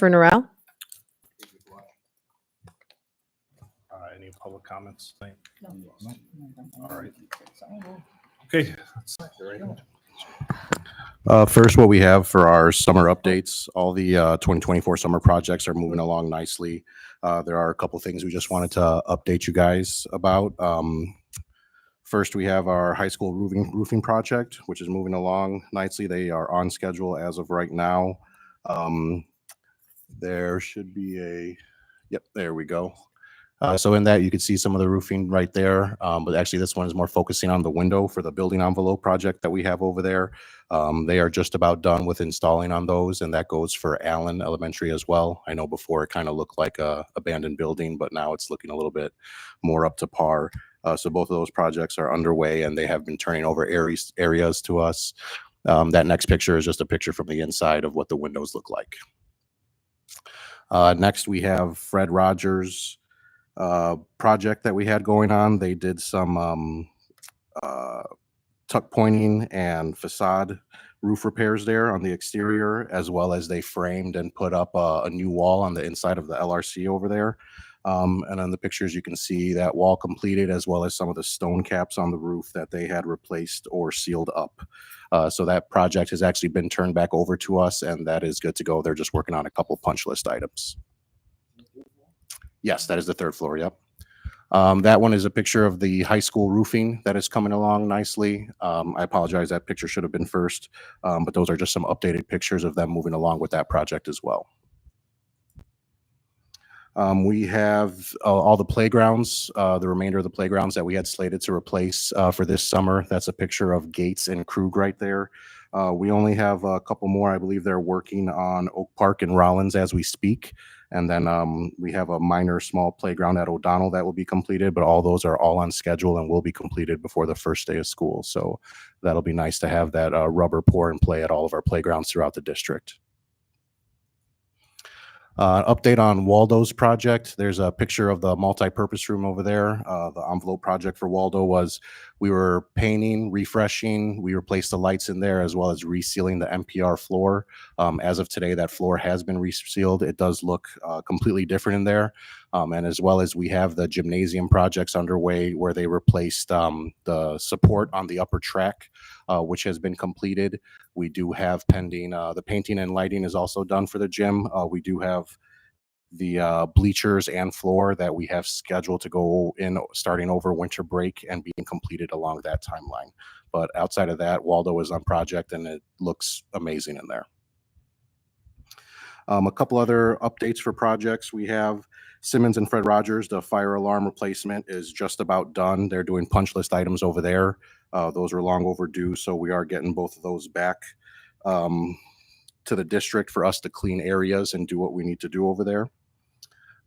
for Norrell. Any public comments? No. All right. Okay. First, what we have for our summer updates, all the 2024 summer projects are moving along nicely. There are a couple things we just wanted to update you guys about. First, we have our high school roofing project, which is moving along nicely. They are on schedule as of right now. There should be yep, there we go. So in that, you can see some of the roofing right there, but actually this one is more focusing on the window for the building envelope project that we have over there. They are just about done with installing on those, and that goes for Allen Elementary as well. I know before it kind of looked like a abandoned building, but now it's looking a little bit more up to par. So both of those projects are underway, and they have been turning over areas to us. That next picture is just a picture from the inside of what the windows look like. Next, we have Fred Rogers project that we had going on. They did some tuck pointing and facade roof repairs there on the exterior, as well as they framed and put up a new wall on the inside of the LRC over there. And on the pictures, you can see that wall completed, as well as some of the stone caps on the roof that they had replaced or sealed up. So that project has actually been turned back over to us, and that is good to go. They're just working on a couple punch list items. Yes, that is the third floor. Yep. That one is a picture of the high school roofing that is coming along nicely. I apologize, that picture should have been first, but those are just some updated pictures of them moving along with that project as well. We have all the playgrounds, the remainder of the playgrounds that we had slated to replace for this summer. That's a picture of Gates and Krug right there. We only have a couple more. I believe they're working on Oak Park and Rollins as we speak. And then we have a minor small playground at O'Donnell that will be completed, but all those are all on schedule and will be completed before the first day of school. So that'll be nice to have that rubber pour and play at all of our playgrounds throughout the district. Update on Waldo's project. There's a picture of the multi-purpose room over there. The envelope project for Waldo was we were painting, refreshing. We replaced the lights in there, as well as resealing the MPR floor. As of today, that floor has been resealed. It does look completely different in there. And as well as we have the gymnasium projects underway where they replaced the support on the upper track, which has been completed. We do have pending, the painting and lighting is also done for the gym. We do have the bleachers and floor that we have scheduled to go in starting over winter break and being completed along that timeline. But outside of that, Waldo is on project and it looks amazing in there. A couple other updates for projects. We have Simmons and Fred Rogers. The fire alarm replacement is just about done. They're doing punch list items over there. Those are long overdue, so we are getting both of those back to the district for us to clean areas and do what we need to do over there.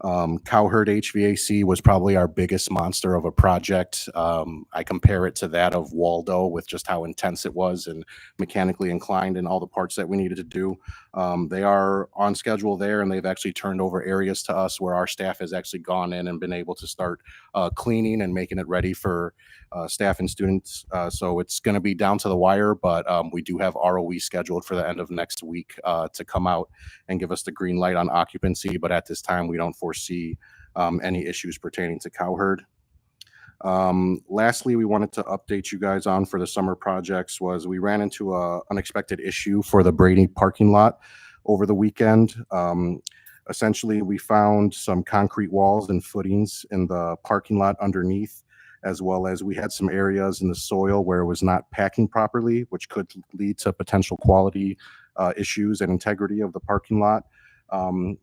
Cowherd HVAC was probably our biggest monster of a project. I compare it to that of Waldo with just how intense it was and mechanically inclined in all the parts that we needed to do. They are on schedule there, and they've actually turned over areas to us where our staff has actually gone in and been able to start cleaning and making it ready for staff and students. So it's going to be down to the wire, but we do have ROE scheduled for the end of next week to come out and give us the green light on occupancy. But at this time, we don't foresee any issues pertaining to Cowherd. Lastly, we wanted to update you guys on for the summer projects was we ran into a unexpected issue for the Brady parking lot over the weekend. Essentially, we found some concrete walls and footings in the parking lot underneath, as well as we had some areas in the soil where it was not packing properly, which could lead to potential quality issues and integrity of the parking lot.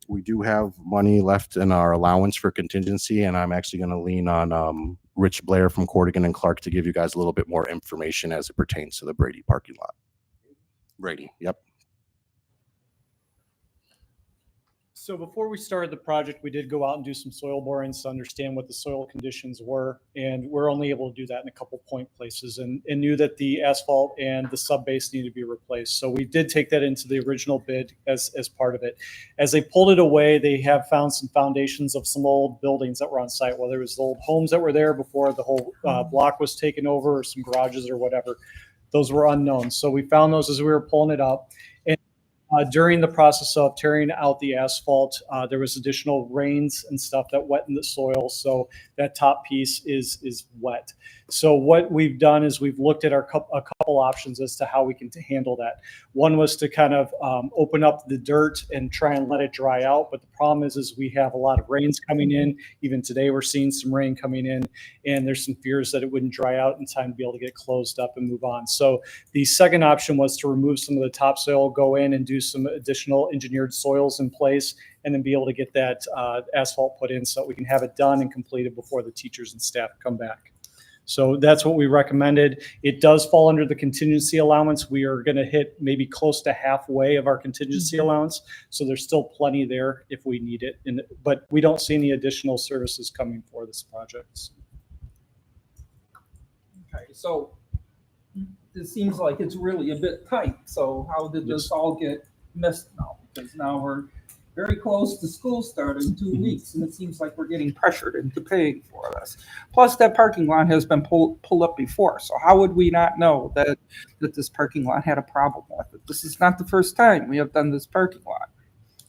We do have money left in our allowance for contingency, and I'm actually going to lean on Rich Blair from Cordigan and Clark to give you guys a little bit more information as it pertains to the Brady parking lot. Brady, yep. So before we started the project, we did go out and do some soil borings to understand what the soil conditions were, and we're only able to do that in a couple point places, and knew that the asphalt and the sub base needed to be replaced. So we did take that into the original bid as part of it. As they pulled it away, they have found some foundations of some old buildings that were on site, whether it was the old homes that were there before the whole block was taken over, or some garages or whatever. Those were unknown. So we found those as we were pulling it up. And During the process of tearing out the asphalt, there was additional rains and stuff that wettened the soil, so that top piece is wet. So what we've done is we've looked at a couple options as to how we can handle that. One was to kind of open up the dirt and try and let it dry out, but the problem is we have a lot of rains coming in. Even today, we're seeing some rain coming in, and there's some fears that it wouldn't dry out in time to be able to get closed up and move on. So the second option was to remove some of the topsoil, go in and do some additional engineered soils in place, and then be able to get that asphalt put in so that we can have it done and completed before the teachers and staff come back. So that's what we recommended. It does fall under the contingency allowance. We are going to hit maybe close to halfway of our contingency allowance. So there's still plenty there if we need it. But we don't see any additional services coming for this project. Okay, so it seems like it's really a bit tight. So how did this all get missed now? Because now we're very close to school starting in 2 weeks, and it seems like we're getting pressured into paying for this. Plus, that parking lot has been pulled up before, so how would we not know that this parking lot had a problem with it? This is not the first time we have done this parking lot.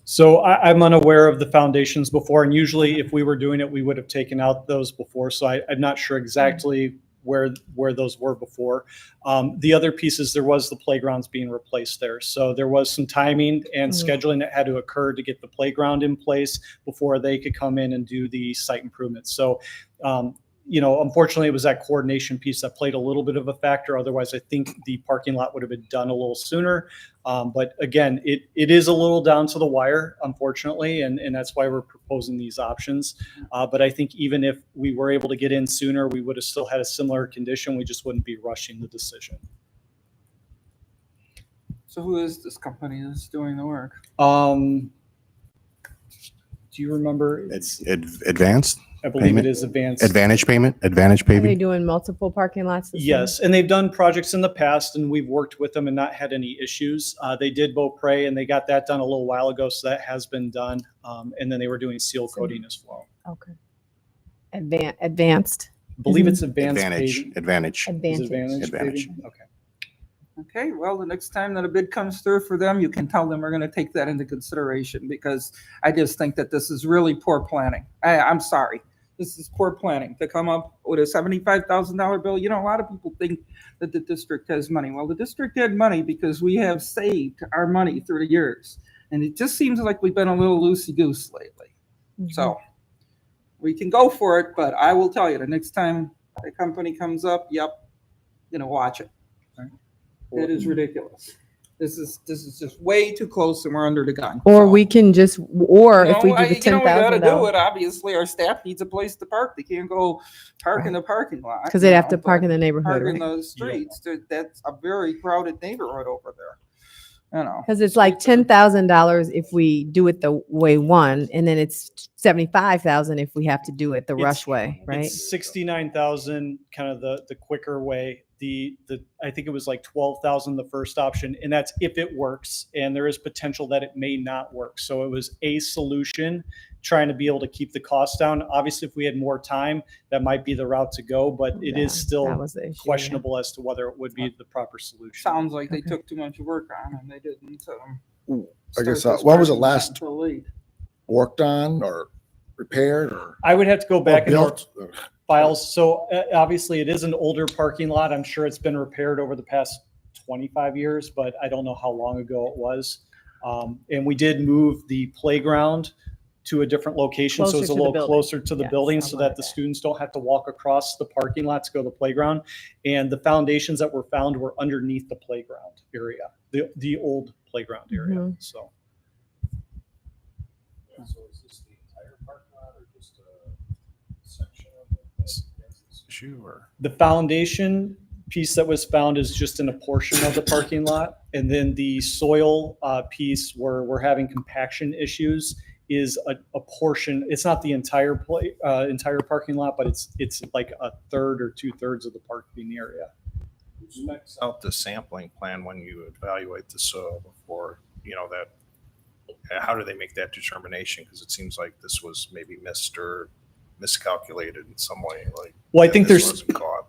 So I'm unaware of the foundations before, and usually if we were doing it, we would have taken out those before. So I'm not sure exactly where those were before. The other pieces, there was the playgrounds being replaced there. So there was some timing and scheduling that had to occur to get the playground in place before they could come in and do the site improvements. So, unfortunately, it was that coordination piece that played a little bit of a factor. Otherwise, I think the parking lot would have been done a little sooner. But again, it is a little down to the wire, unfortunately, and that's why we're proposing these options. But I think even if we were able to get in sooner, we would have still had a similar condition. We just wouldn't be rushing the decision. So who is this company that's doing the work? Do you remember? It's advanced. I believe payment? it is advanced. Advantage payment, Advantage Are they paving. doing multiple parking lots? the same? Yes, and they've done projects in the past, and we've worked with them and not had any issues. They did Beaupre, and they got that done a little while ago, so that has been done. And then they were doing seal coating as well. Okay. Advanced. I believe it's advanced Advantage, paving. Advantage. Is it Advantage. Advantage Advantage. paving? Okay. Okay, well, the next time that a bid comes through for them, you can tell them we're going to take that into consideration, because I just think that this is really poor planning. I'm sorry. This is poor planning to come up with a $75,000 bill. A lot of people think that the district has money. Well, the district had money because we have saved our money through the years. And it just seems like we've been a little loosey-goose lately. So we can go for it, but I will tell you, the next time the company comes up, watch it. It is ridiculous. This is just way too close, and we're under the gun. Or So, we can just, or if we do the we gotta do $10,000, it. Obviously, our staff needs a place to park. They can't go park in the parking lot. because they'd have to park in the neighborhood, park in right? the streets. That's a very crowded neighborhood over there. Because it's like $10,000 if we do it the way one, and then it's 75,000 if we have to do it the rush way, right? It's 69,000, kind of the quicker way. I think it was like 12,000 the first option, and that's if it works, and there is potential that it may not work. So it was a solution, trying to be able to keep the costs down. Obviously, if we had more time, that might be the route to go, but it is That still was the issue, yeah. questionable as to whether it would be the proper solution. Sounds like they Okay. took too much work on, and they didn't. I guess, start this when was it parking lot last until late. worked on or repaired or I would have to go back and built? files. So obviously it is an older parking lot. I'm sure it's been repaired over the past 25 years, but I don't know how long ago it was. And we did move the playground to a different location. So Closer it's a to the little building. closer to the Yes, building I so wanted that the that. students don't have to walk across the parking lot to go to the playground. And the foundations that were found were underneath the playground area, the old playground area. Mhm. So So is this the entire parking lot or just a section of it that's this issue, or? the foundation piece that was found is just in a portion of the parking lot. And then the soil piece where we're having compaction issues is a portion. It's not the entire entire parking lot, but it's like a third or 2/3 of the parking area. Who specs out the sampling plan when you evaluate the soil before, that, how do they make that determination? Because it seems like this was maybe missed or miscalculated in some way, like. Well, I think this there's wasn't caught.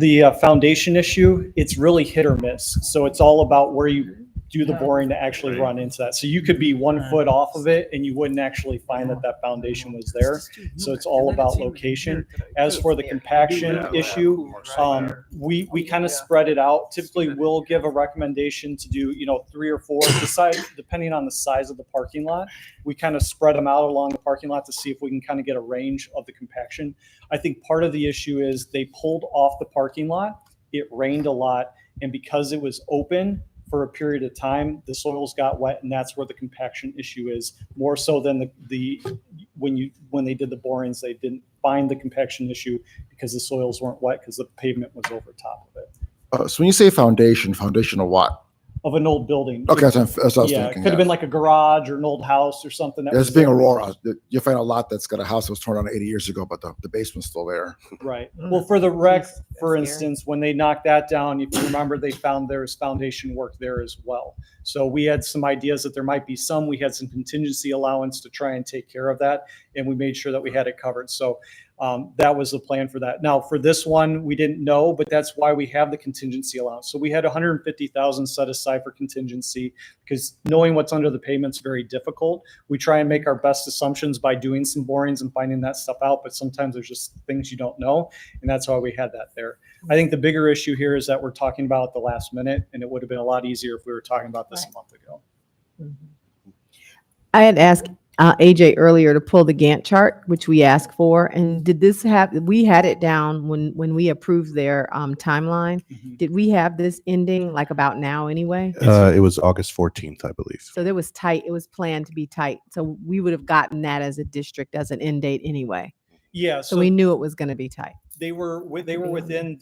the foundation issue, it's really hit or miss. So it's all about where you do the boring to actually run into that. So you could be 1 foot off of it and you wouldn't actually find that that foundation was there. So it's all about location. As for the compaction issue, we kind of spread it out. Typically, we'll give a recommendation to do, 3 or 4, depending on the size of the parking lot. We kind of spread them out along the parking lot to see if we can kind of get a range of the compaction. I think part of the issue is they pulled off the parking lot. It rained a lot, and because it was open for a period of time, the soils got wet, and that's where the compaction issue is, more so than when they did the borings, they didn't find the compaction issue because the soils weren't wet because the pavement was over top of it. So when you say foundation of what? Of an old building. Okay, that's what I was Yeah, it thinking. could have been like a garage or an old house or something. That It's was being there. Aurora. You find a lot that's got a house that was torn down 80 years ago, but the basement's still there. Right. Well, for the wreck, That's for scary. instance, when they knocked that down, if you remember, they found there's foundation work there as well. So we had some ideas that there might be some. We had some contingency allowance to try and take care of that, and we made sure that we had it covered. So that was the plan for that. Now, for this one, we didn't know, but that's why we have the contingency allowance. So we had 150,000 set aside for contingency because knowing what's under the pavement's very difficult. We try and make our best assumptions by doing some borings and finding that stuff out, but sometimes there's just things you don't know, and that's why we had that there. I think the bigger issue here is that we're talking about at the last minute, and it would have been a lot easier if we were talking about this a month ago. I had asked AJ earlier to pull the Gantt chart, which we asked for. And did this have, we had it down when we approved their timeline. Mhm. Did we have this ending like about now anyway? It was August 14th, I believe. So there was tight, it was planned to be tight. So we would have gotten that as a district as an end date anyway. Yeah. So we knew it was going to be tight. they were within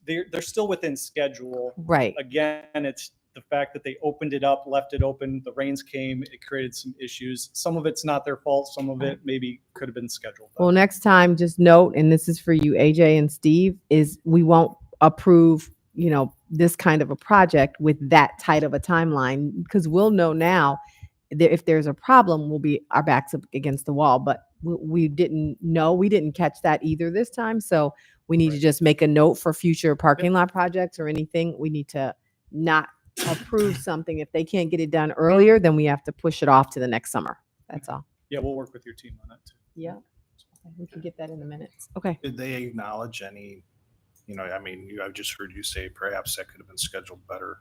they're still within schedule. Right. Again, it's the fact that they opened it up, left it open, the rains came, it created some issues. Some of it's not their fault. Some of it maybe could have been scheduled. Well, next time, just note, and this is for you, AJ and Steve, is we won't approve, this kind of a project with that tight of a timeline, because we'll know now that if there's a problem, we'll be our backs up against the wall. But we didn't know, we didn't catch that either this time. So we need to just make a note for future parking lot projects or anything. We need to not approve something. If they can't get it done earlier, then we have to push it off to the next summer. That's all. Yeah, we'll work with your team on that too. Yeah. We can get that in the minutes. Okay. Did they acknowledge any, I've just heard you say perhaps that could have been scheduled better.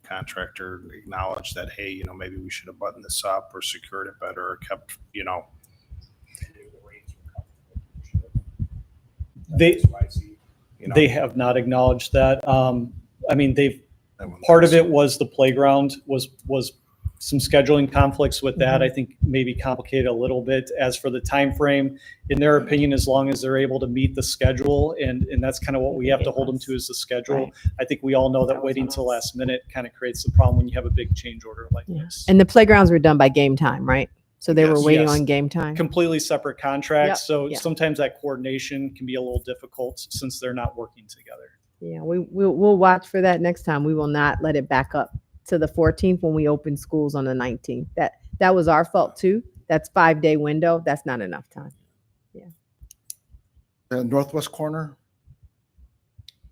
Contractor acknowledged that, hey, maybe we should have buttoned this up or secured it better or kept, They have not acknowledged that. Part of it was the playground was some scheduling conflicts with that. I think maybe complicated a little bit. As for the time frame, in their opinion, as long as they're able to meet the schedule, and that's kind of what we have to hold them to is the schedule. Right. I think we all know that waiting till last minute kind of creates the problem when you have a big change order like this. And the playgrounds were done by game time, right? So they were Yes. waiting Yes. on game time. Completely separate contracts. Yep. So Yeah. sometimes that coordination can be a little difficult since they're not working together. Yeah, we'll watch for that next time. We will not let it back up to the 14th when we open schools on the 19th. That was our fault too. That's 5-day window. That's not enough time. The northwest corner.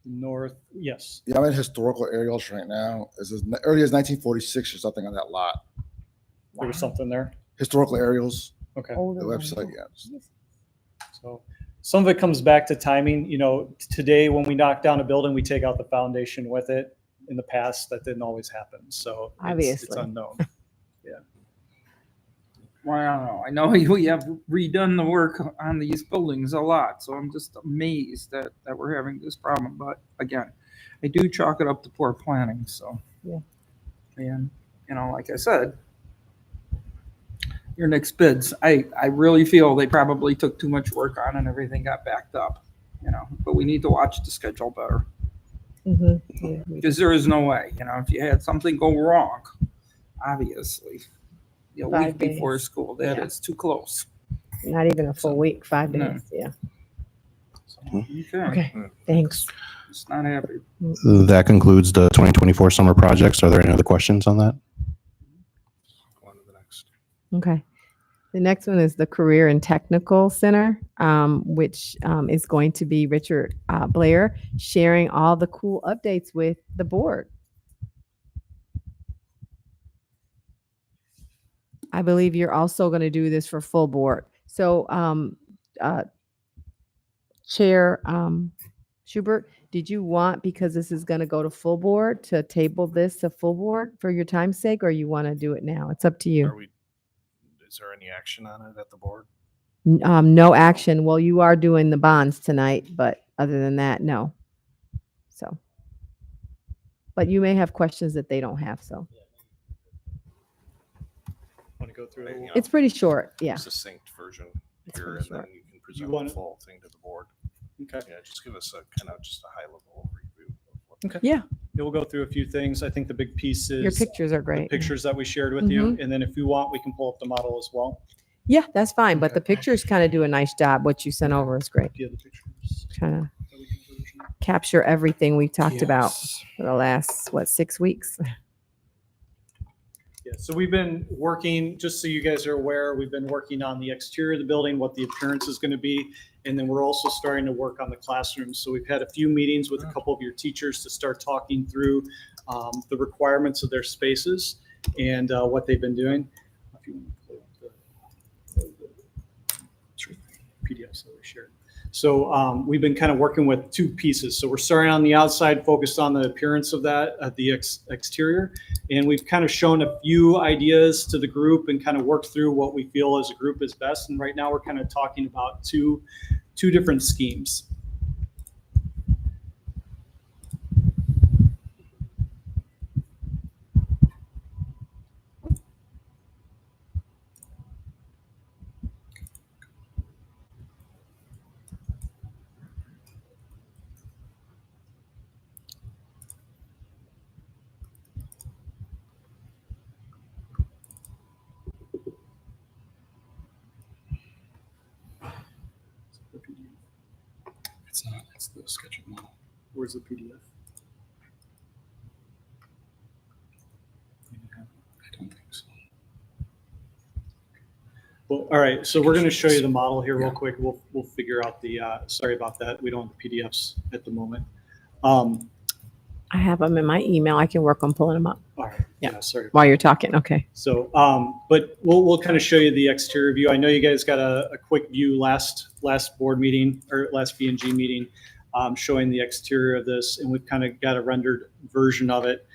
North, yes. Yeah, I'm in historical aerials right now. It's as early as 1946 or something on that lot. There was something there. Historical aerials, Okay. the Older website, window. yeah. So some of it comes back to timing. Today when we knock down a building, we take out the foundation with it. In the past, that didn't always happen. So it's Obviously. unknown. Well, I don't know. I know we have redone the work on these buildings a lot, so I'm just amazed that we're having this problem. But again, I do chalk it up to poor planning. So, Yeah. And like I said, your next bids, I really feel they probably took too much work on and everything got backed up. But we need to watch the schedule better because there is no way. If you had something go wrong, obviously. A 5 week before days. school, that is Yeah. too close. Not even a full week, 5 No. days. Yeah. Okay. Okay. Thanks. Just not happy. That concludes the 2024 summer projects. Are there any other questions on that? On to the next. Okay. The next one is the Career and Technical Center, which is going to be Richard Blair sharing all the cool updates with the board. I believe you're also going to do this for full board. So, Chair Schubert, did you want, because this is going to go to full board, to table this to full board for your time's sake, or you want to do it now? It's up to Are you. we, is there any action on it at the board? No action. Well, you are doing the bonds tonight, but other than that, no. So, but you may have questions that they don't have, so. Want to go through it? It's pretty short, yeah. Succinct version It's here, pretty and then short. you can present want the it? full thing to the board. Okay. Yeah, just give us a kind of just a high level overview. of what- Okay. Yeah, We'll go through a few things. I think the big piece is your pictures are the great. pictures that we shared with you. And then if you want, we can pull up the model as well. Yeah, that's fine, but Okay. the pictures kind of do a nice job. What you sent over is great. Do you have the pictures Kind of that we can version? capture everything we talked about Yes. for the last, 6 weeks. Yeah, so we've been working, just so you guys are aware, we've been working on the exterior of the building, what the appearance is going to be. And then we're also starting to work on the classrooms. So we've had a few meetings with a couple of your teachers to start talking through the requirements of their spaces and what they've been doing. If you want to pull up the PDFs that we shared. So we've been kind of working with two pieces. So we're starting on the outside, focused on the appearance of that, the exterior. And we've kind of shown a few ideas to the group and kind of worked through what we feel as a group is best. And right now we're kind of talking about two different schemes. It's not, it's the scheduled model. Where's the PDF? I don't think so. Well, all right, so we're going to show you the model here real Yeah. quick. We'll figure out the, sorry about that. We don't have the PDFs at the moment. I have them in my email. I can work on pulling them up All right, yeah, sorry. while you're talking. Okay. So, but we'll kind of show you the exterior view. I know you guys got a quick view last board meeting or last B&G meeting, showing the exterior of this, and we've kind of got a rendered version of it.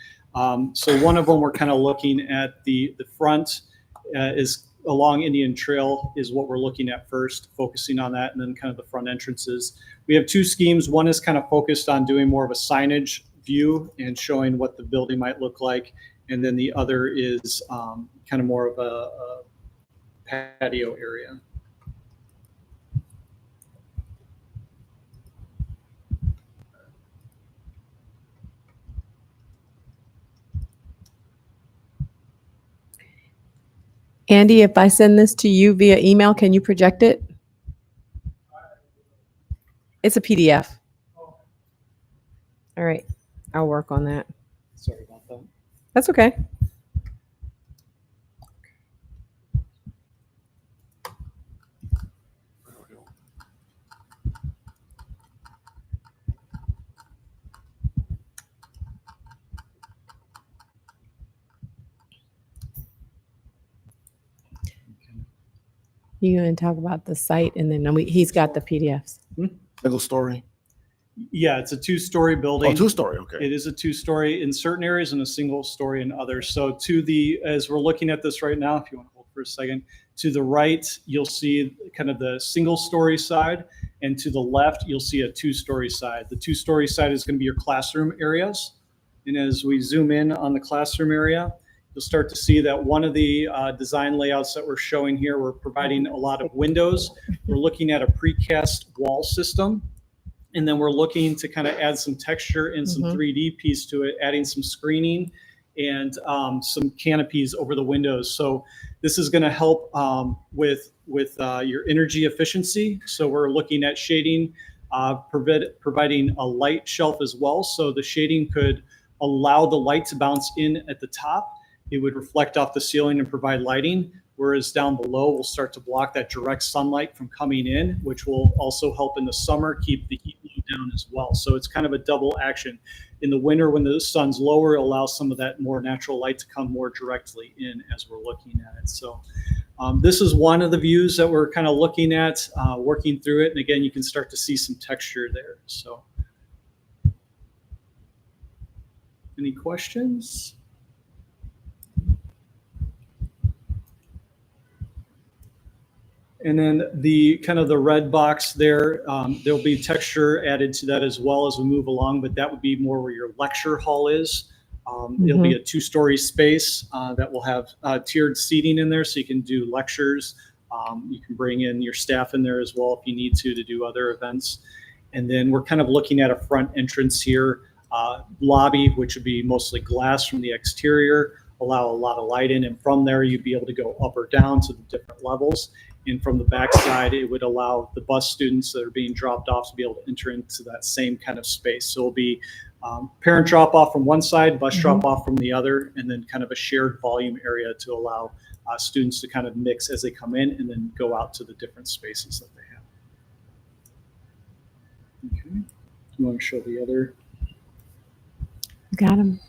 So one of them, we're kind of looking at the front is along Indian Trail is what we're looking at first, focusing on that, and then kind of the front entrances. We have two schemes. One is kind of focused on doing more of a signage view and showing what the building might look like. And then the other is kind of more of a patio area. Andy, if I send this to you via email, can you project it? It's a PDF. All right. I'll work on that. Sorry about that. That's okay. You going to talk about the site, and then he's got the PDFs. Single story. Yeah, it's a two-story building. Oh, two-story, okay. It is a two-story in certain areas and a single story in others. So as we're looking at this right now, if you want to hold for a second, to the right, you'll see kind of the single-story side, and to the left, you'll see a two-story side. The two-story side is going to be your classroom areas. And as we zoom in on the classroom area, you'll start to see that one of the design layouts that we're showing here, we're providing a lot of windows. We're looking at a precast wall system. And then we're looking to kind of add some texture and some 3D piece to it, adding some screening and some canopies over the windows. So this is going to help with your energy efficiency. So we're looking at shading, providing a light shelf as well. So the shading could allow the light to bounce in at the top. It would reflect off the ceiling and provide lighting. whereas down below will start to block that direct sunlight from coming in, which will also help in the summer keep the heat load down as well. So it's kind of a double action. In the winter, when the sun's lower, it allows some of that more natural light to come more directly in as we're looking at it. So this is one of the views that we're kind of looking at, working through it. And again, you can start to see some texture there. So any questions? And then the kind of the red box there, there'll be texture added to that as well as we move along, but that would be more where your lecture hall is. It'll be a 2-story space that will have tiered seating in there, so you can do lectures. You can bring in your staff in there as well if you need to do other events. And then we're kind of looking at a front entrance here, lobby, which would be mostly glass from the exterior, allow a lot of light in, and from there you'd be able to go up or down to the different levels. And from the back side, it would allow the bus students that are being dropped off to be able to enter into that same kind of space. So it'll be parent drop off from one side, bus drop off from the other, and then kind of a shared volume area to allow students to kind of mix as they come in and then go out to the different spaces that they have. Okay. You want to show the other? Got him.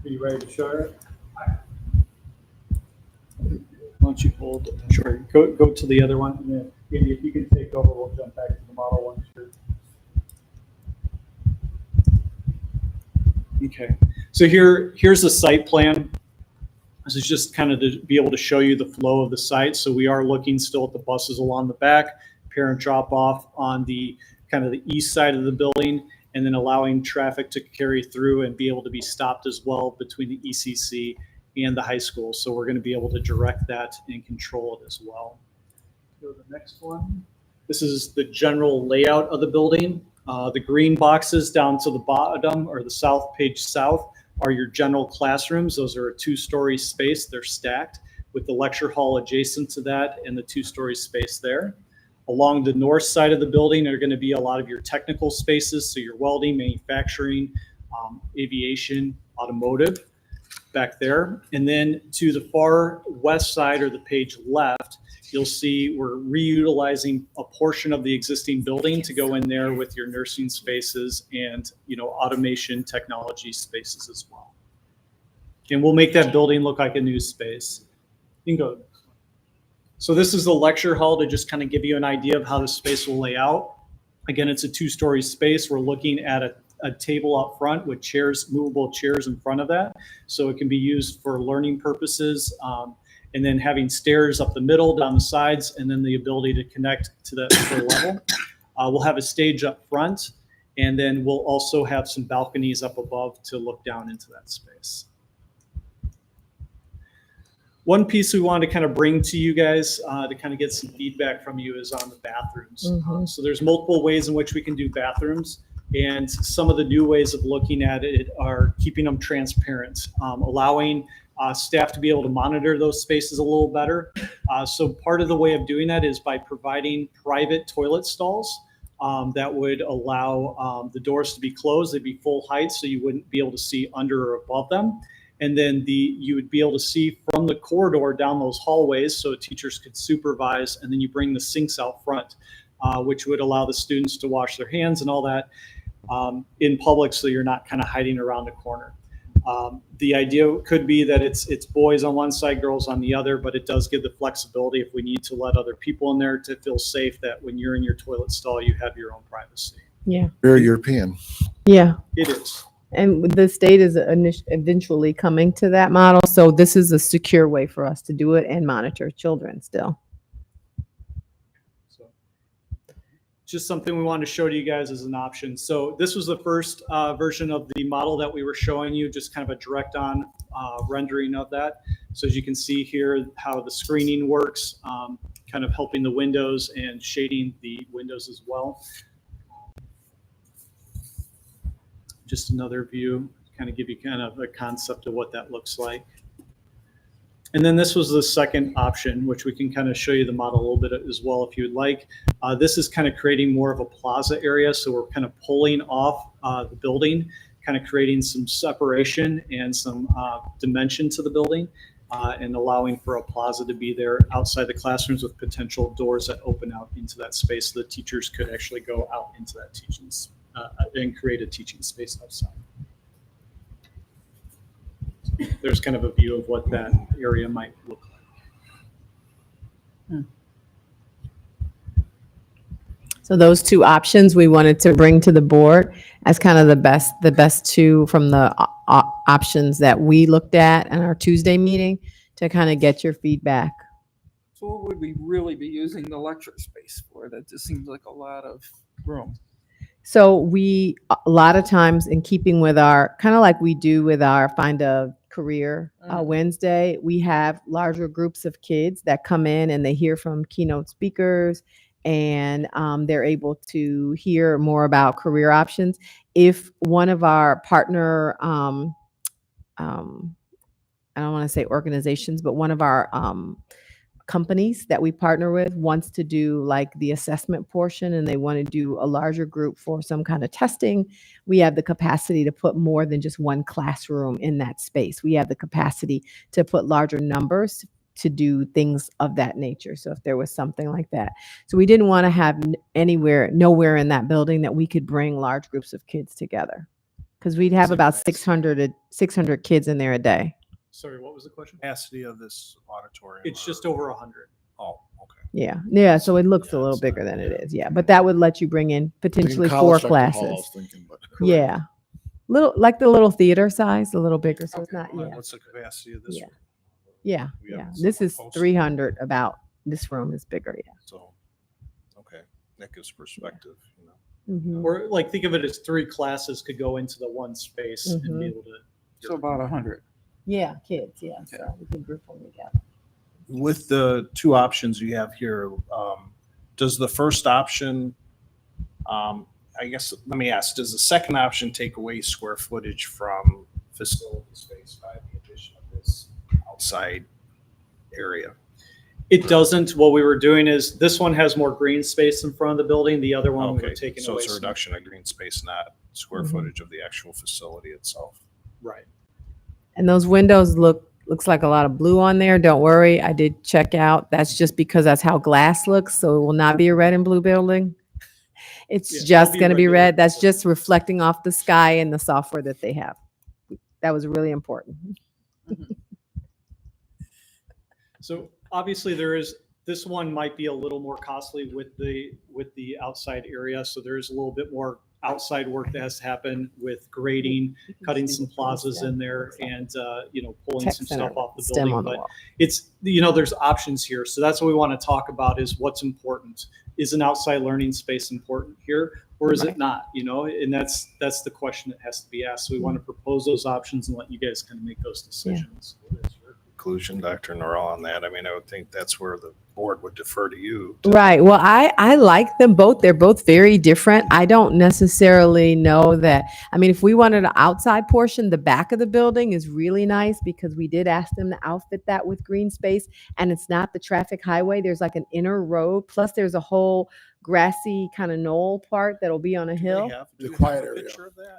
Are you ready to show it? Why don't you hold? Sure. Go to the other one. And then, Andy, if you can take over, we'll jump back to the model one. Sure. Okay. So here's the site plan. This is just kind of to be able to show you the flow of the site. So we are looking still at the buses along the back, parent drop off on the kind of the east side of the building, and then allowing traffic to carry through and be able to be stopped as well between the ECC and the high school. So we're going to be able to direct that and control it as well. Go to the next one. This is the general layout of the building. The green boxes down to the bottom, or the south page south, are your general classrooms. Those are a 2-story space. They're stacked with the lecture hall adjacent to that and the 2-story space there. Along the north side of the building are going to be a lot of your technical spaces. So your welding, manufacturing, aviation, automotive back there. And then to the far west side, or the page left, you'll see we're reutilizing a portion of the existing building to go in there with your nursing spaces and, automation technology spaces as well. And we'll make that building look like a new space. You can go. So this is the lecture hall to just kind of give you an idea of how the space will lay out. Again, it's a 2-story space. We're looking at a table up front with chairs, movable chairs in front of that. So it can be used for learning purposes. And then having stairs up the middle, down the sides, and then the ability to connect to that upper level. We'll have a stage up front, and then we'll also have some balconies up above to look down into that space. One piece we wanted to kind of bring to you guys to kind of get some feedback from you is on the bathrooms. So there's multiple ways in which we can do bathrooms, and some of the new ways of looking at it are keeping them transparent, allowing staff to be able to monitor those spaces a little better. So part of the way of doing that is by providing private toilet stalls that would allow the doors to be closed. They'd be full height, so you wouldn't be able to see under or above them. And then you would be able to see from the corridor down those hallways, so teachers could supervise. And then you bring the sinks out front, which would allow the students to wash their hands and all that in public, so you're not kind of hiding around a corner. The idea could be that it's boys on one side, girls on the other, but it does give the flexibility if we need to let other people in there to feel safe that when you're in your toilet stall, you have your own privacy. Yeah. Very European. Yeah. It is. And the state is eventually coming to that model. So this is a secure way for us to do it and monitor children still. So just something we wanted to show to you guys as an option. So this was the first version of the model that we were showing you, just kind of a direct on rendering of that. So as you can see here, how the screening works, kind of helping the windows and shading the windows as well. Just another view, kind of give you kind of a concept of what that looks like. And then this was the second option, which we can kind of show you the model a little bit as well if you would like. This is kind of creating more of a plaza area. So we're kind of pulling off the building, kind of creating some separation and some dimension to the building. and allowing for a plaza to be there outside the classrooms with potential doors that open out into that space so the teachers could actually go out into that teaching and create a teaching space outside. There's kind of a view of what that area might look like. So those two options we wanted to bring to the board as kind of the best two from the options that we looked at in our Tuesday meeting to kind of get your feedback. So what would we really be using the lecture space for? That just seems like a lot of room. So we, a lot of times in keeping with our, kind of like we do with our Find a Career Wednesday, we have larger groups of kids that come in and they hear from keynote speakers and they're able to hear more about career options. If one of our partner, I don't want to say organizations, but one of our companies that we partner with wants to do like the assessment portion and they want to do a larger group for some kind of testing, we have the capacity to put more than just one classroom in that space. We have the capacity to put larger numbers to do things of that nature. So if there was something like that. So we didn't want to have nowhere in that building that we could bring large groups of kids together because we'd have about 600 kids in there a day. Sorry, what was the question? Capacity of this auditorium? It's just over 100. Oh, okay. Yeah. So it looks a Yeah, little it's bigger not- than it is. Yeah. But that would let you bring in potentially Thinking 4 college lecture hall, I classes. was thinking, but- Yeah. Little, like the little theater size, a little bigger. So it's not, Well, yeah. What's the capacity of this Yeah. room? Yeah. We have Yeah. some This is posted. 300 about. This room is bigger. Yeah. So, okay, that gives perspective, you know. Mhm. Or like think of it as 3 classes could go into the one space and be able to. So about 100. Yeah. Kids. Yeah. So we can group them together. With the 2 options you have here, does the first option, I guess, let me ask, does the second option take away square footage from facility space by the addition of this outside area? It doesn't. What we were doing is this one has more green space in front of the building. The other one we Okay, were taking so away. it's a some- reduction of green space, not square Mhm. footage of the actual facility itself. Right. And those windows looks like a lot of blue on there. Don't worry. I did check out. That's just because that's how glass looks. So it will not be a red and blue building. It's Yeah, it'll just be going to be regular. red. That's just reflecting off the sky and the software that they have. That was really important. So obviously this one might be a little more costly with the outside area. So there's a little bit more outside work that has to happen with grading, cutting some plazas in there and, pulling Tech some center, stuff off the STEM building. on the But wall. it's, there's options here. So that's what we want to talk about is what's important. Is an outside learning space important here or is Right. it not? And that's the question that has to be asked. So we want to propose those options and let you guys kind of make those decisions. What is your conclusion, Dr. Norrell, on that? I mean, I would think that's where the board would defer to you. Right. Well, I like them both. They're both very different. I don't necessarily know that. I mean, if we wanted an outside portion, the back of the building is really nice because we did ask them to outfit that with green space and it's not the traffic highway. There's like an inner road. Plus there's a whole grassy kind of knoll part that'll be on a hill. The quiet area.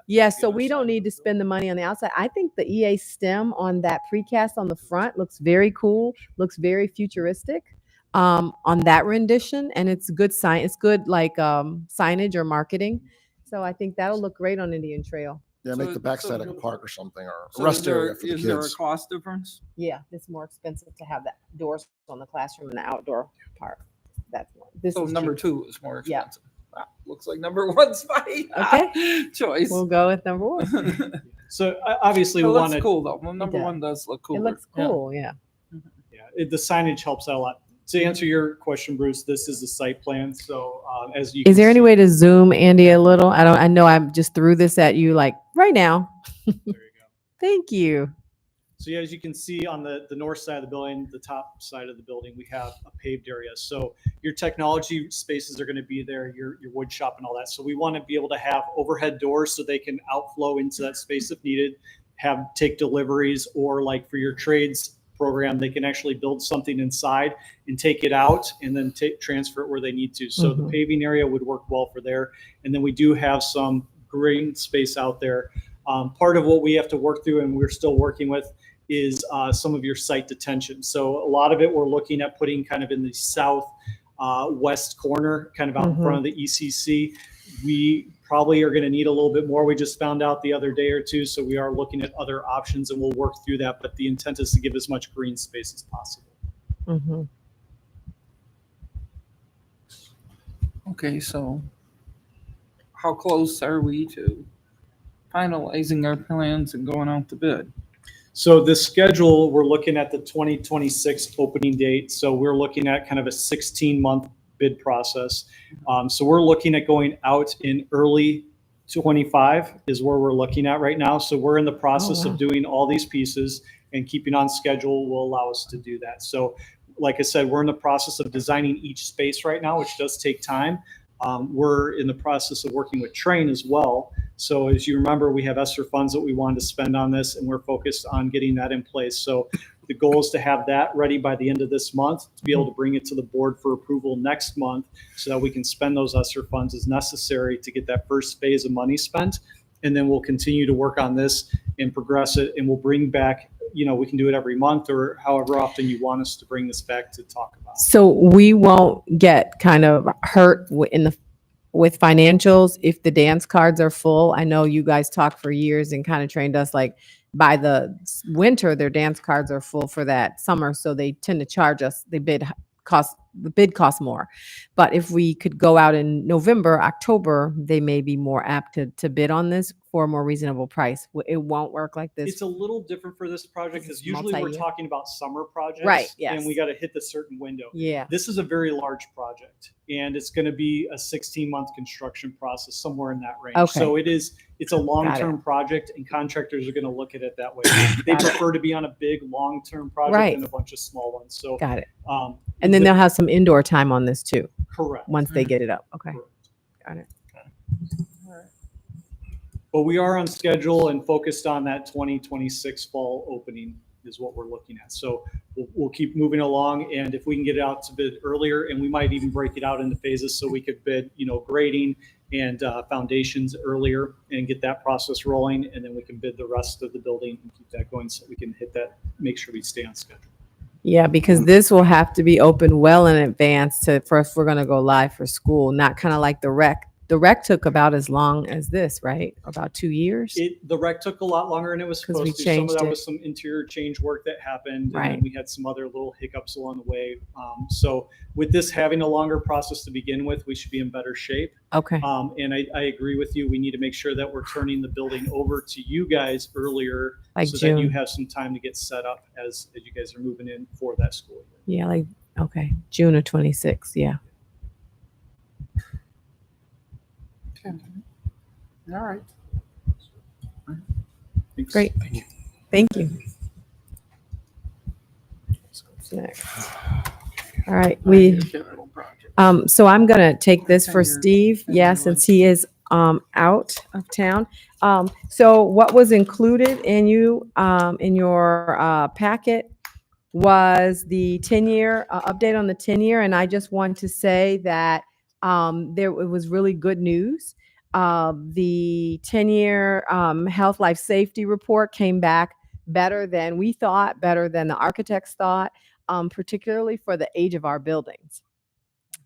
Yeah, so we don't need to spend the money on the outside. I think the EA stem on that precast on the front looks very cool, looks very futuristic on that rendition. And it's good sign. It's good like signage or marketing. So I think that'll look great on Indian Trail. Yeah, So- make the backside so- like a park or something, or a So rest area for the is there a kids. cost difference? Yeah, it's more expensive to have that doors on the classroom and the outdoor part. That's one. This So is number cheap. 2 is more Yeah. expensive. Looks like number 1's my Okay. choice. We'll go with number 1. So obviously It we want looks to, cool though. Well, number does. 1 does look cool. It looks cool. Yeah. the signage helps out a lot. To answer your question, Bruce, this is the site plan. So as you Is there can any see- way to zoom Andy a little? I know I just threw this at you like right now. There you go. Thank you. So yeah, as you can see on the north side of the building, the top side of the building, we have a paved area. So your technology spaces are going to be there, your wood shop and all that. So we want to be able to have overhead doors so they can outflow into that space if needed, take deliveries, or like for your trades program, they can actually build something inside and take it out and then transfer it where they need to. So the Mhm. paving area would work well for there. And then we do have some green space out there. Part of what we have to work through and we're still working with is some of your site detention. So a lot of it we're looking at putting kind of in the south west corner, kind of out in front of the ECC. We probably are going to need a little bit more. We just found out the other day or two, so we are looking at other options and we'll work through that. But the intent is to give as much green space as possible. Okay, so how close are we to finalizing our plans and going out to bid? So the schedule, we're looking at the 2026 opening date. So we're looking at kind of a 16-month bid process. So we're looking at going out in early 25 is where we're looking at right now. So we're in the process of doing all these pieces, and keeping on schedule will allow us to do that. So like I said, we're in the process of designing each space right now, which does take time. We're in the process of working with Train as well. So as you remember, we have ESSER funds that we wanted to spend on this, and we're focused on getting that in place. So the goal is to have that ready by the end of this month, to be able to bring it to the board for approval next month, so that we can spend those ESSER funds as necessary to get that first phase of money spent. And then we'll continue to work on this and progress it, and we'll bring back, we can do it every month or however often you want us to bring this back to talk about. So we won't get kind of hurt with financials if the dance cards are full. I know you guys talked for years and kind of trained us, like by the winter, their dance cards are full for that summer. So they tend to charge us, the bid costs more. But if we could go out in November, October, they may be more apt to bid on this for a more reasonable price. It won't work like this. It's a little different for this project because usually we're multi-year. talking about summer projects. Right, yes. And we got to hit the certain window. Yeah. This is a very large project, and it's going to be a 16-month construction process, somewhere in that range. Okay. So it's a long-term project, and contractors are going to look at it that way. They prefer to be on a big long-term project Right. than a bunch of small ones. So Got it. And then they'll have some indoor time on this too, correct. once they get it up. Okay. Correct. Got it. But we are on schedule and focused on that 2026 fall opening is what we're looking at. So we'll keep moving along, and if we can get it out to bid earlier, and we might even break it out into phases so we could bid, grading and foundations earlier and get that process rolling, and then we can bid the rest of the building and keep that going so we can hit that, make sure we stay on schedule. Yeah, because this will have to be open well in advance for if we're going to go live for school, not kind of like the rec. The rec took about as long as this, right? About 2 years. The rec took a lot longer than it was 'Cause we supposed to. Some of changed that it. was some interior change work that happened. Right. And we had some other little hiccups along the way. So with this having a longer process to begin with, we should be in better shape. Okay. And I agree with you. We need to make sure that we're turning the building over to you guys earlier, Like so that you June. have some time to get set up as you guys are moving in for that school year. Yeah, okay. June of 26. Yeah. All right. Thanks. Great. Thank you. What's next? All right. So I'm going to take this for Steve. Yeah, since he is out of town. So what was included in your packet was the 10-year update on the 10-year, and I just want to say that it was really good news. The 10-year health life safety report came back better than we thought, better than the architects thought, particularly for the age of our buildings.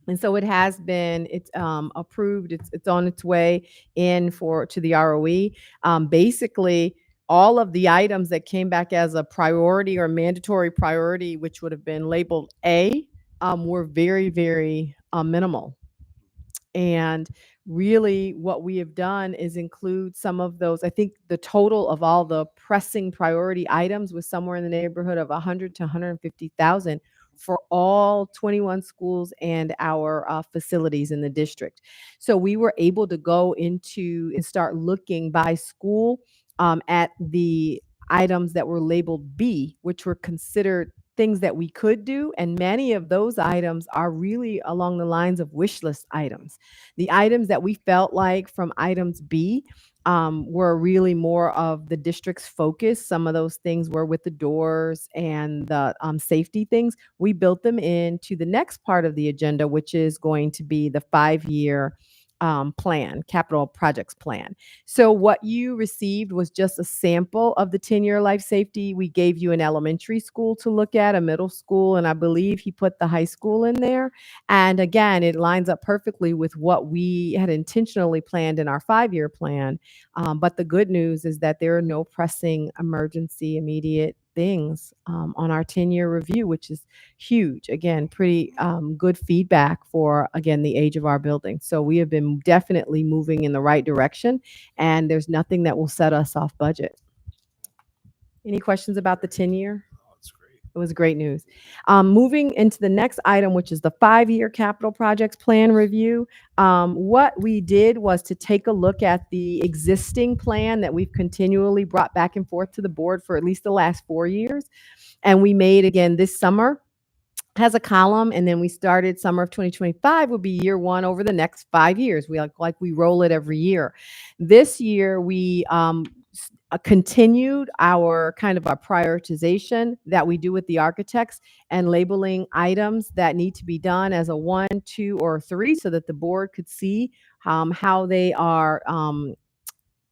And so it has been, it's approved, it's on its way in to the ROE. Basically, all of the items that came back as a priority or mandatory priority, which would have been labeled A, were very, very minimal. And really what we have done is include some of those. I think the total of all the pressing priority items was somewhere in the neighborhood of 100 to 150,000 for all 21 schools and our facilities in the district. So we were able to go into and start looking by school at the items that were labeled B, which were considered things that we could do. And many of those items are really along the lines of wish list items. The items that we felt like from items B were really more of the district's focus. Some of those things were with the doors and the safety things. We built them into the next part of the agenda, which is going to be the 5-year plan, capital projects plan. So what you received was just a sample of the 10-year life safety. We gave you an elementary school to look at, a middle school, and I believe he put the high school in there. And again, it lines up perfectly with what we had intentionally planned in our 5-year plan. But the good news is that there are no pressing emergency immediate things on our 10-year review, which is huge. Again, pretty good feedback for, again, the age of our building. So we have been definitely moving in the right direction, and there's nothing that will set us off budget. Any questions about the 10-year? Oh, that's great. It was great news. Moving into the next item, which is the 5-year capital projects plan review. What we did was to take a look at the existing plan that we've continually brought back and forth to the board for at least the last 4 years. And we made, again, this summer has a column, and then we started summer of 2025 would be year one over the next 5 years. We like we roll it every year. This year we continued our kind of our prioritization that we do with the architects and labeling items that need to be done as a 1, 2, or 3 so that the board could see how they are,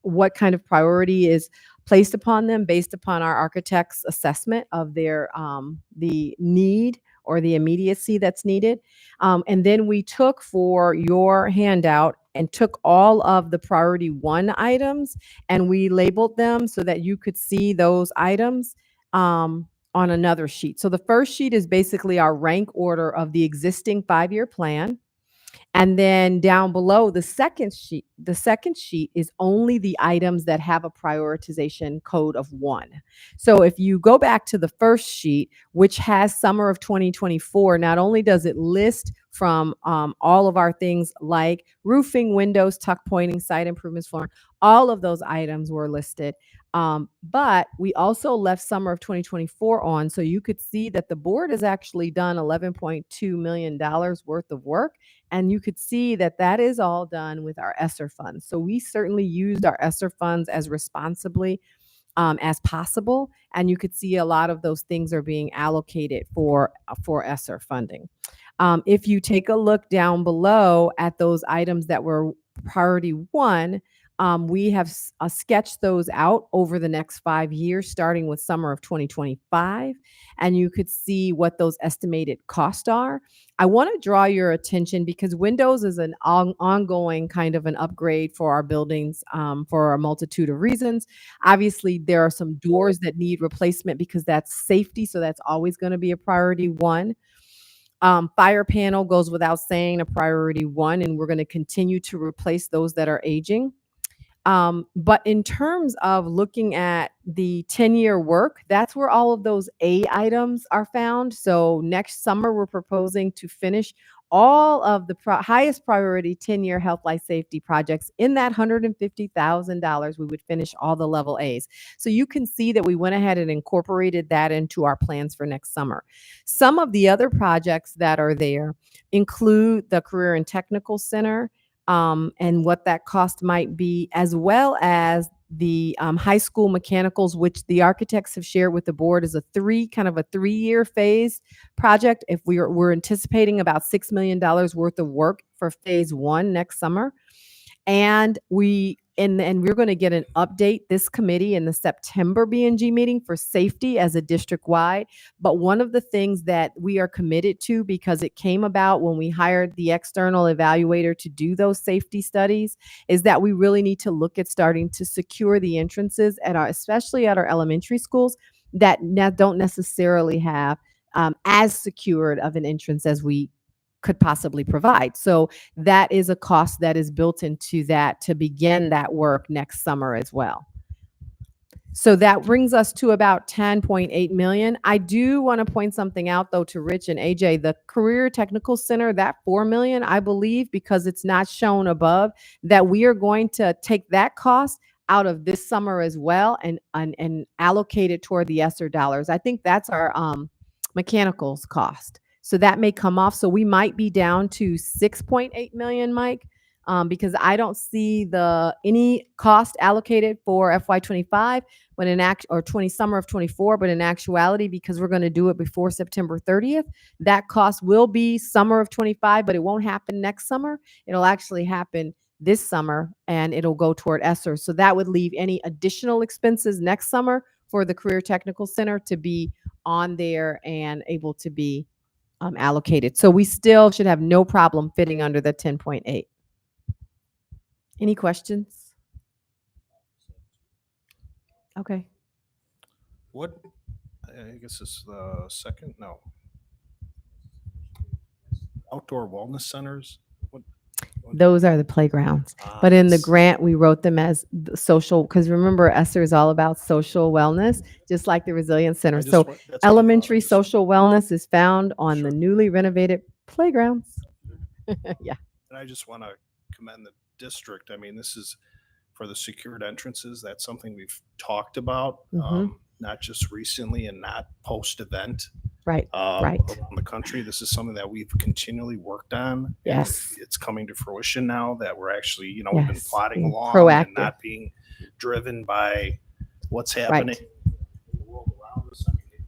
what kind of priority is placed upon them based upon our architect's assessment of their the need or the immediacy that's needed. And then we took for your handout and took all of the priority 1 items and we labeled them so that you could see those items on another sheet. So the first sheet is basically our rank order of the existing 5-year plan. And then down below the second sheet is only the items that have a prioritization code of 1. So if you go back to the first sheet, which has summer of 2024, not only does it list from all of our things like roofing, windows, tuck pointing, site improvements, flooring, all of those items were listed. But we also left summer of 2024 on, so you could see that the board has actually done $11.2 million worth of work. And you could see that that is all done with our ESSER funds. So we certainly used our ESSER funds as responsibly as possible. And you could see a lot of those things are being allocated for ESSER funding. If you take a look down below at those items that were priority 1, we have sketched those out over the next 5 years, starting with summer of 2025. And you could see what those estimated costs are. I want to draw your attention because windows is an ongoing kind of an upgrade for our buildings for a multitude of reasons. Obviously, there are some doors that need replacement because that's safety. So that's always going to be a priority 1. Fire panel goes without saying, a priority 1, and we're going to continue to replace those that are aging. But in terms of looking at the 10-year work, that's where all of those A items are found. So next summer, we're proposing to finish all of the highest priority 10-year health, life, safety projects. In that $150,000, we would finish all the level A's. So you can see that we went ahead and incorporated that into our plans for next summer. Some of the other projects that are there include the Career and Technical Center, and what that cost might be, as well as the high school mechanicals, which the architects have shared with the board is a 3-year phase project. If we're anticipating about $6 million worth of work for phase 1 next summer. And we're going to get an update, this committee, in the September B&G meeting for safety as a district-wide. But one of the things that we are committed to, because it came about when we hired the external evaluator to do those safety studies, is that we really need to look at starting to secure the entrances especially at our elementary schools that don't necessarily have as secured of an entrance as we could possibly provide. So that is a cost that is built into that to begin that work next summer as well. So that brings us to about $10.8 million. I do want to point something out though to Rich and AJ, the Career Technical Center, that $4 million, I believe, because it's not shown above, that we are going to take that cost out of this summer as well and allocate it toward the ESSER dollars. I think that's our mechanicals cost. So that may come off. So we might be down to $6.8 million, Mike, because I don't see any cost allocated for FY25, but or summer of 24, but in actuality, because we're going to do it before September 30th, that cost will be summer of 25, but it won't happen next summer. It'll actually happen this summer, and it'll go toward ESSER. So that would leave any additional expenses next summer for the Career Technical Center to be on there and able to be allocated. So we still should have no problem fitting under the 10.8. Any questions? Okay. What, I guess it's the second, no. Outdoor wellness centers? What- Those are the playgrounds. Ah, But in the that's- grant, we wrote them as the social, because remember, ESSER is all about social wellness, just like the Resilience I Center. just So wa- that's what I thought. I elementary just- social wellness is found on the Sure. newly renovated playgrounds. Yeah. And I just want to commend the district. I mean, this is for the secured entrances. That's something we've talked about, Mhm. not just recently and not post-event. Right. Right. Around the country. This is something that we've continually worked on. and Yes. It's coming to fruition now that we're actually, we've been Yes, plodding being along proactive. and not being driven by what's happening in the world around us. I mean,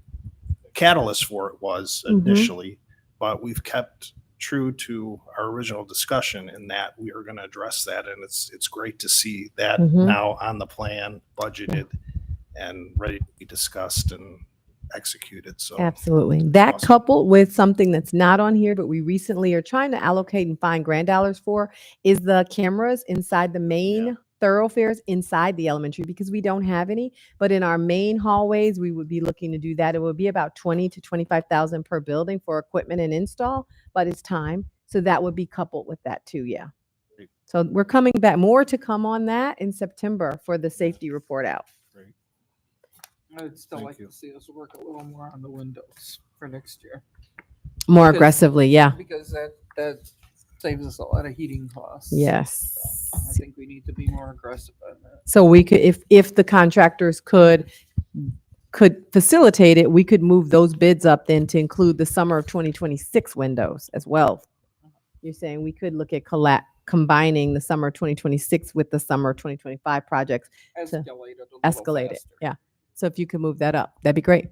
the catalyst for it was Mhm. initially, but we've kept true to our original discussion in that we are going to address that. And it's great to see that Mhm. now on the plan, budgeted and ready to be discussed and executed. So Absolutely. That Awesome. coupled with something that's not on here, but we recently are trying to allocate and find grant dollars for, is the cameras inside the main Yeah. thoroughfares inside the elementary, because we don't have any. But in our main hallways, we would be looking to do that. It would be about 20 to 25,000 per building for equipment and install, but it's time. So that would be coupled with that too. Yeah. Great. So we're coming back, more to come on that in September for the safety report out. great. I'd still Thank like you. to see us work a little more on the windows for next year. More Because- aggressively. Yeah. Because that saves us a lot of heating costs. Yes. I think we need to be more aggressive on that. So we could, if the contractors could facilitate it, we could move those bids up then to include the summer of 2026 windows as well. You're saying we could look at combining the summer of 2026 with the summer of 2025 projects, Escalate it a little escalate it. faster. Yeah. So if you could move that up, that'd be great.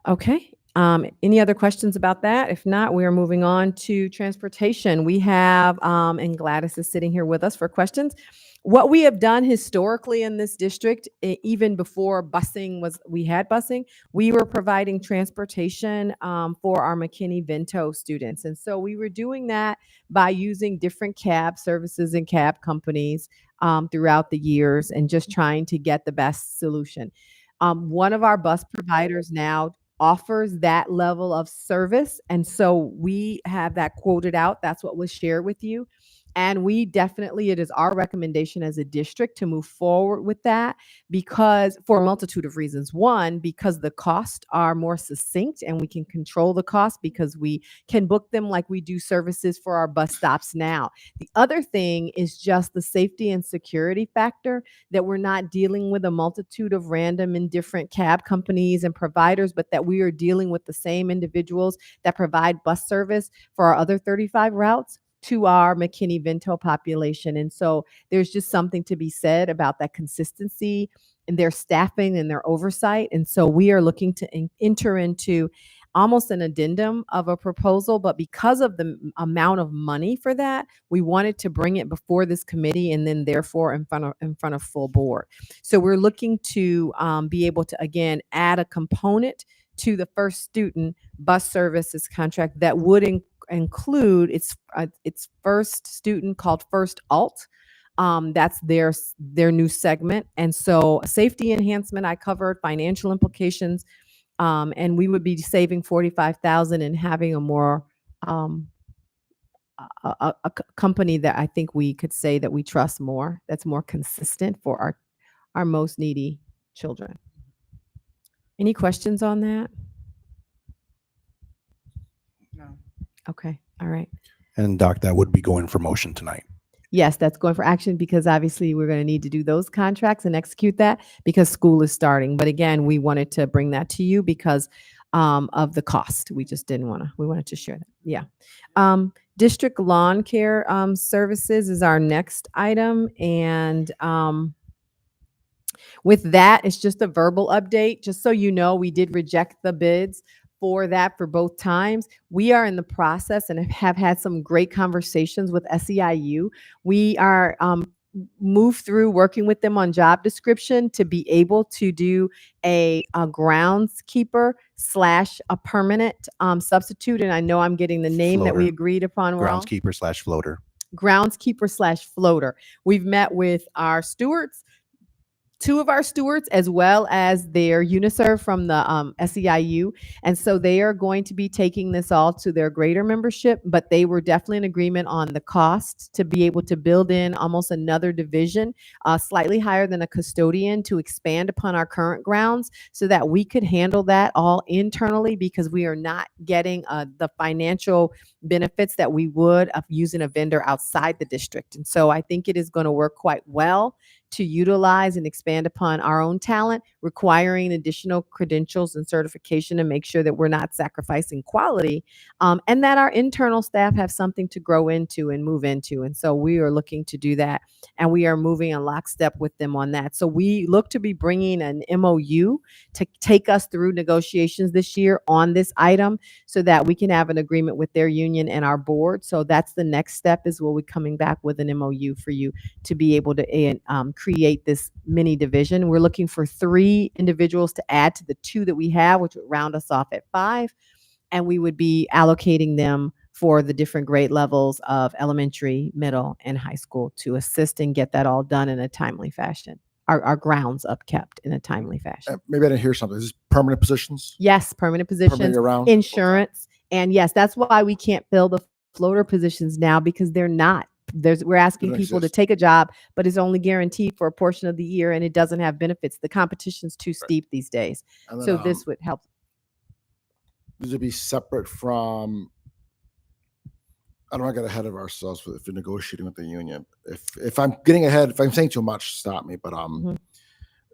Okay. Any other questions about that? If not, we are moving on to transportation. We have, and Gladys is sitting here with us for questions. What we have done historically in this district, even before we had busing, we were providing transportation for our McKinney-Vento students. And so we were doing that by using different cab services and cab companies throughout the years and just trying to get the best solution. One of our bus providers now offers that level of service. And so we have that quoted out. That's what was shared with you. And we definitely, it is our recommendation as a district to move forward with that, because for a multitude of reasons. One, because the costs are more succinct and we can control the cost because we can book them like we do services for our bus stops now. The other thing is just the safety and security factor, that we're not dealing with a multitude of random and different cab companies and providers, but that we are dealing with the same individuals that provide bus service for our other 35 routes to our McKinney-Vento population. And so there's just something to be said about that consistency in their staffing and their oversight. And so we are looking to enter into almost an addendum of a proposal, but because of the amount of money for that, we wanted to bring it before this committee and then therefore in front of full board. So we're looking to be able to, again, add a component to the first student bus services contract that would include its first student called First Alt. That's their new segment. And so safety enhancement I covered, financial implications, and we would be saving $45,000 and having a more a company that I think we could say that we trust more, that's more consistent for our most needy children. Any questions on that? No. Okay. All right. And Doc, that would be going for motion tonight. Yes, that's going for action, because obviously we're going to need to do those contracts and execute that because school is starting. But again, we wanted to bring that to you because of the cost. We just didn't want to, we wanted to share that. Yeah. District lawn care services is our next item. And with that, it's just a verbal update. Just so you know, we did reject the bids for that for both times. We are in the process and have had some great conversations with SEIU. We are move through working with them on job description to be able to do a groundskeeper / a permanent substitute. And I know I'm getting the name that we Floater. agreed upon. We're all- Groundskeeper / floater. groundskeeper / floater. We've met with our stewards, 2 of our stewards, as well as their UNICEF from the SEIU. And so they are going to be taking this all to their greater membership, but they were definitely in agreement on the cost to be able to build in almost another division, slightly higher than a custodian, to expand upon our current grounds so that we could handle that all internally, because we are not getting the financial benefits that we would of using a vendor outside the district. And so I think it is going to work quite well to utilize and expand upon our own talent, requiring additional credentials and certification to make sure that we're not sacrificing quality, and that our internal staff have something to grow into and move into. And so we are looking to do that, and we are moving in lockstep with them on that. So we look to be bringing an MOU to take us through negotiations this year on this item so that we can have an agreement with their union and our board. So that's the next step, is we'll be coming back with an MOU for you to be able to create this mini division. We're looking for 3 individuals to add to the 2 that we have, which would round us off at 5. And we would be allocating them for the different grade levels of elementary, middle, and high school to assist and get that all done in a timely fashion. Our grounds upkept in a timely fashion. Maybe I didn't hear something. Is this permanent positions? Yes, permanent positions, Permanent year-round? insurance. And yes, that's why we can't fill the floater positions now, because they're not. We're asking Don't people to exist. take a job, but it's only guaranteed for a portion of the year, and it doesn't have benefits. The competition's too steep these days. And then, So this would help. these would be separate from, I don't want to get ahead of ourselves if we're negotiating with the union. If I'm getting ahead, if I'm saying too much, stop me. But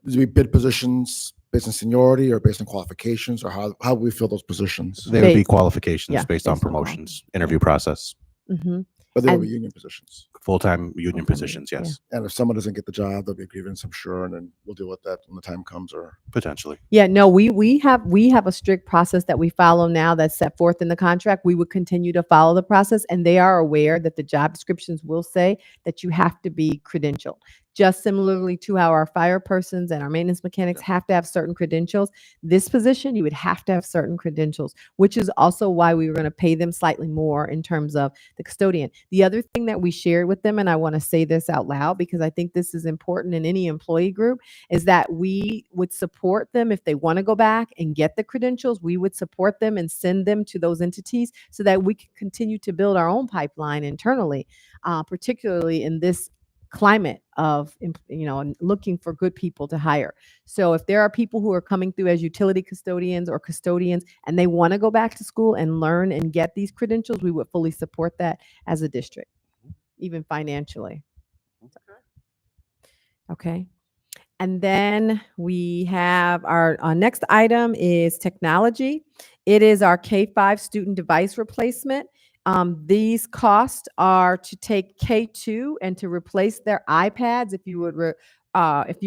these would be bid positions based on seniority or based on qualifications, or how we fill those positions? They would be Based- qualifications yeah, based on based on promotions, interview process, Mhm. But they will be And- union positions. full-time union Full-time, positions, yeah. yes, And if someone doesn't get the job, there'll be a grievance, I'm sure, and then we'll deal with that when the time comes. Or potentially. Yeah, no, we have a strict process that we follow now that's set forth in the contract. We would continue to follow the process, and they are aware that the job descriptions will say that you have to be credentialed. Just similarly to how our fire persons and our maintenance mechanics have to have certain credentials, this position, you would have to have certain credentials, which is also why we were going to pay them slightly more in terms of the custodian. The other thing that we shared with them, and I want to say this out loud because I think this is important in any employee group, is that we would support them if they want to go back and get the credentials. We would support them and send them to those entities so that we can continue to build our own pipeline internally, particularly in this climate of and looking for good people to hire. So if there are people who are coming through as utility custodians or custodians and they want to go back to school and learn and get these credentials, we would fully support that as a district, even financially. Okay. And then we have our next item is technology. It is our K-5 student device replacement. These costs are to take K2 and to replace their iPads. If you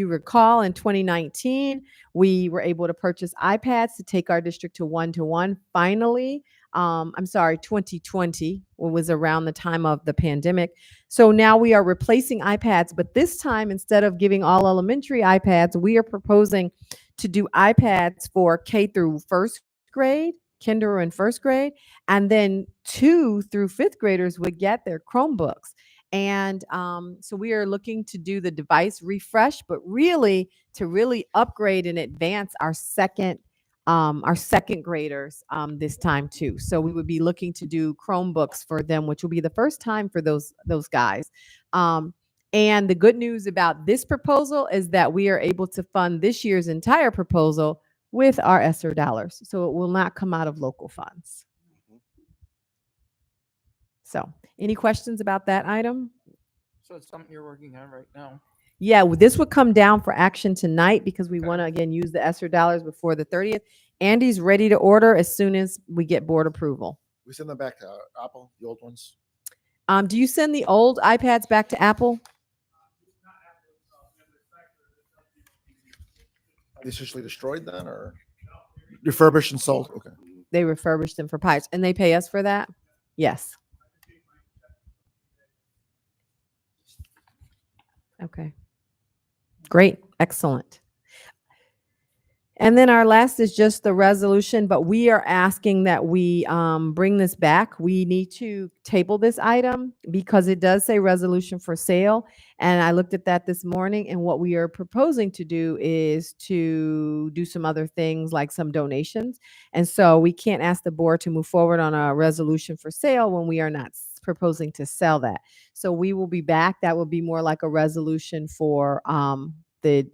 recall, in 2019, we were able to purchase iPads to take our district to 1-to-1. Finally, 2020 was around the time of the pandemic. So now we are replacing iPads, but this time, instead of giving all elementary iPads, we are proposing to do iPads for K through first grade, kinder and first grade, and then 2 through 5th graders would get their Chromebooks. And so we are looking to do the device refresh, but really to upgrade and advance our second graders this time too. So we would be looking to do Chromebooks for them, which will be the first time for those guys. And the good news about this proposal is that we are able to fund this year's entire proposal with our ESSER dollars. So it will not come out of local funds. So any questions about that item? So it's something you're working on right now. Yeah, this would come down for action tonight because we want to again use the ESSER dollars before the 30th. Andy's ready to order as soon as we get board approval. We send them back to Apple, the old ones. Do you send the old iPads back to Apple? Are they essentially destroyed then, or refurbished and sold? Okay. They refurbished them for pipes, and they pay us for that? Yes. Okay. Great. Excellent. And then our last is just the resolution, but we are asking that we bring this back. We need to table this item because it does say resolution for sale. And I looked at that this morning, and what we are proposing to do is to do some other things like some donations. And so we can't ask the board to move forward on a resolution for sale when we are not proposing to sell that. So we will be back. That will be more like a resolution for the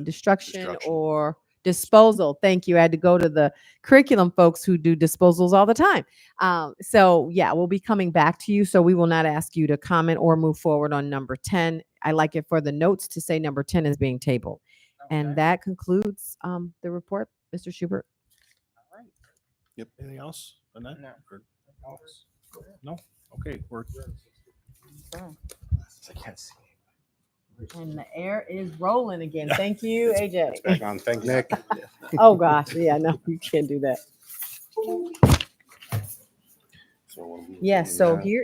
destruction or disposal. Thank you. I had to go to the curriculum folks who do disposals all the time. So yeah, we'll be coming back to you. So we will not ask you to comment or move forward on number 10. I like it for the notes to say number 10 is being tabled. And that concludes the report, Mr. Schubert. All right. Yep. Anything else on that? No. Or- No? Okay, we're. So, I can't see. And the air is rolling again. Thank you, AJ. Back on. Thank Nick. Oh gosh, yeah, no, you can't do that. Yes, so here